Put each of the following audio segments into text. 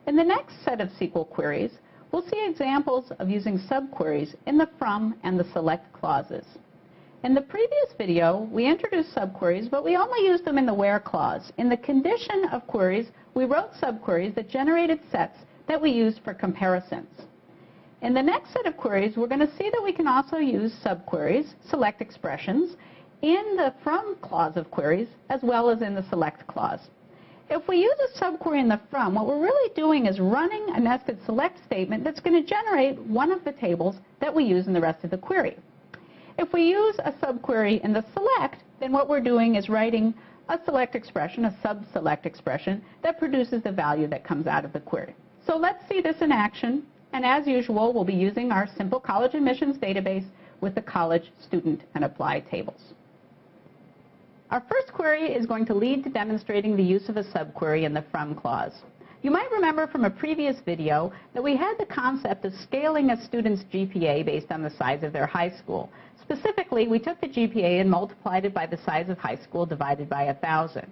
In the next set of SQL queries, we'll see examples of using subqueries in the from and the select clauses. In the previous video, we introduced subqueries, but we only used them in the where clause. In the condition of queries, we wrote subqueries that generated sets that we used for comparisons. In the next set of queries, we're going to see that we can also use subqueries, select expressions, in the from clause of queries, as well as in the select clause. If we use a subquery in the from, what we're really doing is running a nested select statement that's going to generate one of the tables that we use in the rest of the query. If we use a subquery in the select, then what we're doing is writing a select expression, a sub-select expression, that produces the value that comes out of the query. So let's see this in action. And as usual, we'll be using our simple college admissions database with the college, student, and apply tables. Our first query is going to lead to demonstrating the use of a subquery in the from clause. You might remember from a previous video that we had the concept of scaling a student's GPA based on the size of their high school. Specifically, we took the GPA and multiplied it by the size of high school divided by 1,000.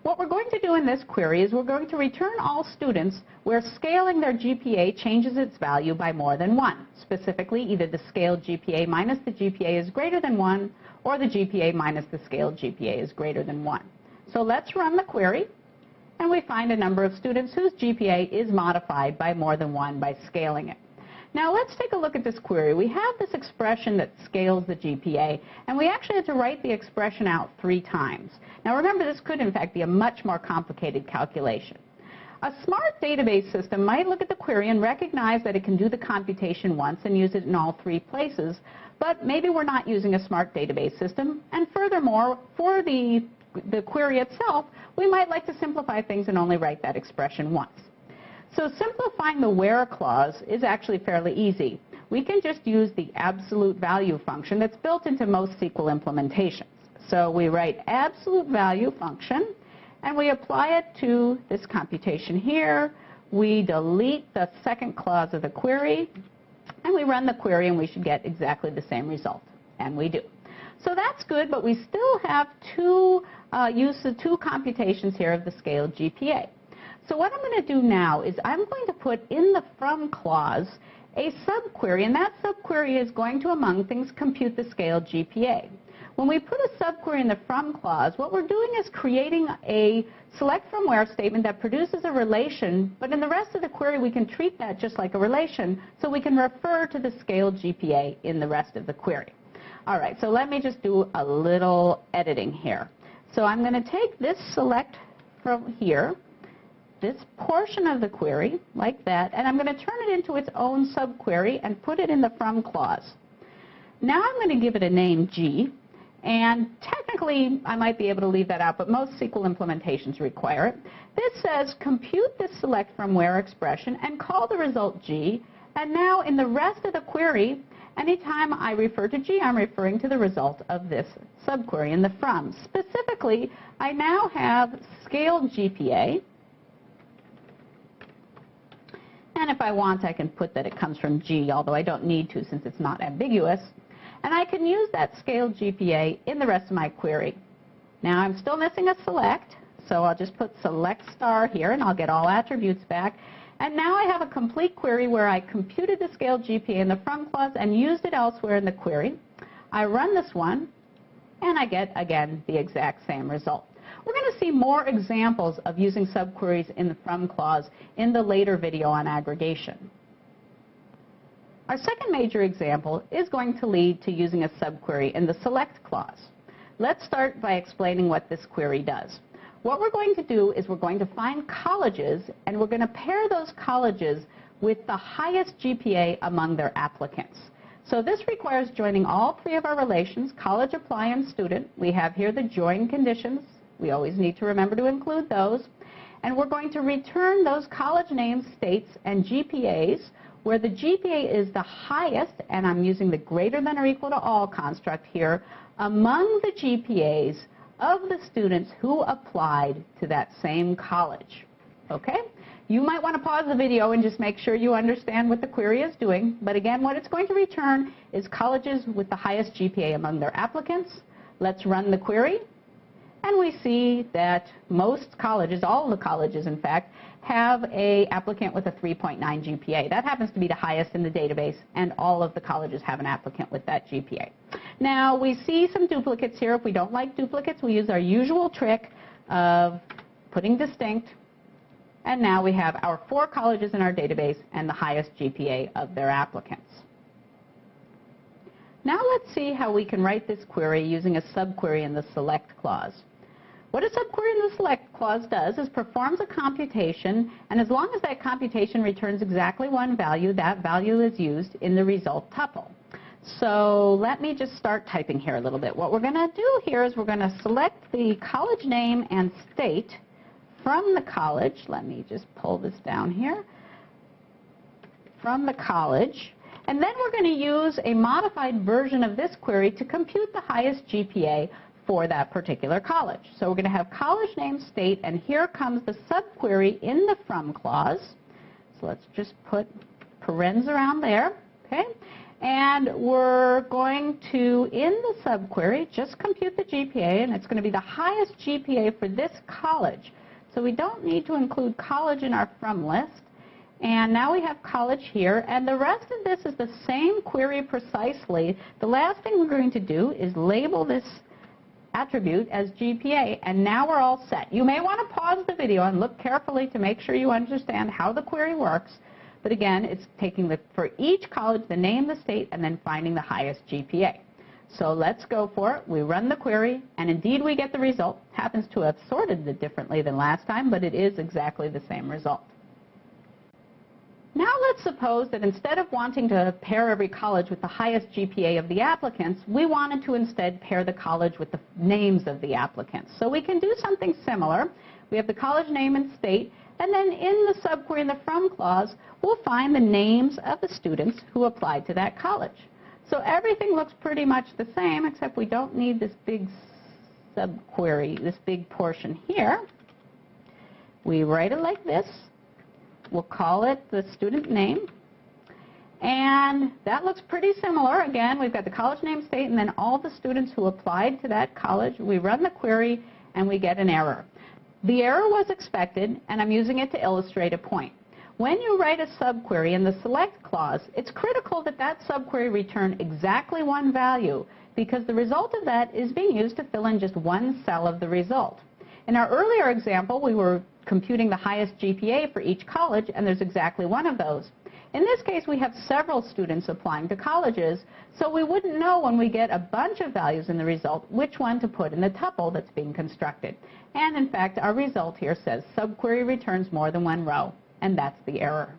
What we're going to do in this query is we're going to return all students where scaling their GPA changes its value by more than 1. Specifically, either the scaled GPA minus the GPA is greater than 1, or the GPA minus the scaled GPA is greater than 1. So let's run the query, and we find a number of students whose GPA is modified by more than 1 by scaling it. Now let's take a look at this query. We have this expression that scales the GPA, and we actually had to write the expression out 3 times. Now remember, this could in fact be a much more complicated calculation. A smart database system might look at the query and recognize that it can do the computation once and use it in all 3 places, but maybe we're not using a smart database system, and furthermore, for the query itself, we might like to simplify things and only write that expression once. So simplifying the where clause is actually fairly easy. We can just use the absolute value function that's built into most SQL implementations. So we write absolute value function, and we apply it to this computation here. We delete the second clause of the query, and we run the query, and we should get exactly the same result. And we do. So that's good, but we still have two computations here of the scaled GPA. So what I'm going to do now is I'm going to put in the from clause a subquery, and that subquery is going to, among things, compute the scaled GPA. When we put a subquery in the from clause, what we're doing is creating a select from where statement that produces a relation, but in the rest of the query we can treat that just like a relation, so we can refer to the scaled GPA in the rest of the query. All right, so let me just do a little editing here. So I'm going to take this select from here, this portion of the query, like that, and I'm going to turn it into its own subquery and put it in the from clause. Now I'm going to give it a name G, and technically I might be able to leave that out, but most SQL implementations require it. This says compute this select from where expression and call the result G, and now in the rest of the query, anytime I refer to G, I'm referring to the result of this subquery in the from. Specifically, I now have scaled GPA, and if I want, I can put that it comes from G, although I don't need to since it's not ambiguous. And I can use that scaled GPA in the rest of my query. Now I'm still missing a select, so I'll just put select star here, and I'll get all attributes back. And now I have a complete query where I computed the scaled GPA in the from clause and used it elsewhere in the query. I run this one, and I get, again, the exact same result. We're going to see more examples of using subqueries in the from clause in the later video on aggregation. Our second major example is going to lead to using a subquery in the select clause. Let's start by explaining what this query does. What we're going to do is we're going to find colleges, and we're going to pair those colleges with the highest GPA among their applicants. So this requires joining all 3 of our relations, college, apply, and student. We have here the join conditions. We always need to remember to include those. And we're going to return those college names, states, and GPAs where the GPA is the highest, and I'm using the greater than or equal to all construct here, among the GPAs of the students who applied to that same college. Okay? You might want to pause the video and just make sure you understand what the query is doing. But again, what it's going to return is colleges with the highest GPA among their applicants. Let's run the query. And we see that most colleges, all of the colleges in fact, have an applicant with a 3.9 GPA. That happens to be the highest in the database, and all of the colleges have an applicant with that GPA. Now, we see some duplicates here. If we don't like duplicates, we use our usual trick of putting distinct, and now we have our 4 colleges in our database and the highest GPA of their applicants. Now let's see how we can write this query using a subquery in the select clause. What a subquery in the select clause does is performs a computation, and as long as that computation returns exactly one value, that value is used in the result tuple. So let me just start typing here a little bit. What we're going to do here is we're going to select the college name and state from the college. Let me just pull this down here. From the college. And then we're going to use a modified version of this query to compute the highest GPA for that particular college. So we're going to have college name, state, and here comes the subquery in the from clause. So let's just put parens around there, okay? And we're going to, in the subquery, just compute the GPA, and it's going to be the highest GPA for this college. So we don't need to include college in our from list. And now we have college here, and the rest of this is the same query precisely. The last thing we're going to do is label this attribute as GPA, and now we're all set. You may want to pause the video and look carefully to make sure you understand how the query works. But again, it's taking for each college the name, the state, and then finding the highest GPA. So let's go for it. We run the query, and indeed we get the result. Happens to have sorted it differently than last time, but it is exactly the same result. Now let's suppose that instead of wanting to pair every college with the highest GPA of the applicants, we wanted to instead pair the college with the names of the applicants. So we can do something similar. We have the college name and state, and then in the subquery in the from clause, we'll find the names of the students who applied to that college. So everything looks pretty much the same, except we don't need this big subquery, this big portion here. We write it like this. We'll call it the student name. And that looks pretty similar. Again, we've got the college name, state, and then all the students who applied to that college. We run the query, and we get an error. The error was expected, and I'm using it to illustrate a point. When you write a subquery in the select clause, it's critical that that subquery return exactly one value, because the result of that is being used to fill in just one cell of the result. In our earlier example, we were computing the highest GPA for each college, and there's exactly one of those. In this case, we have several students applying to colleges, so we wouldn't know when we get a bunch of values in the result which one to put in the tuple that's being constructed. And in fact, our result here says subquery returns more than one row, and that's the error.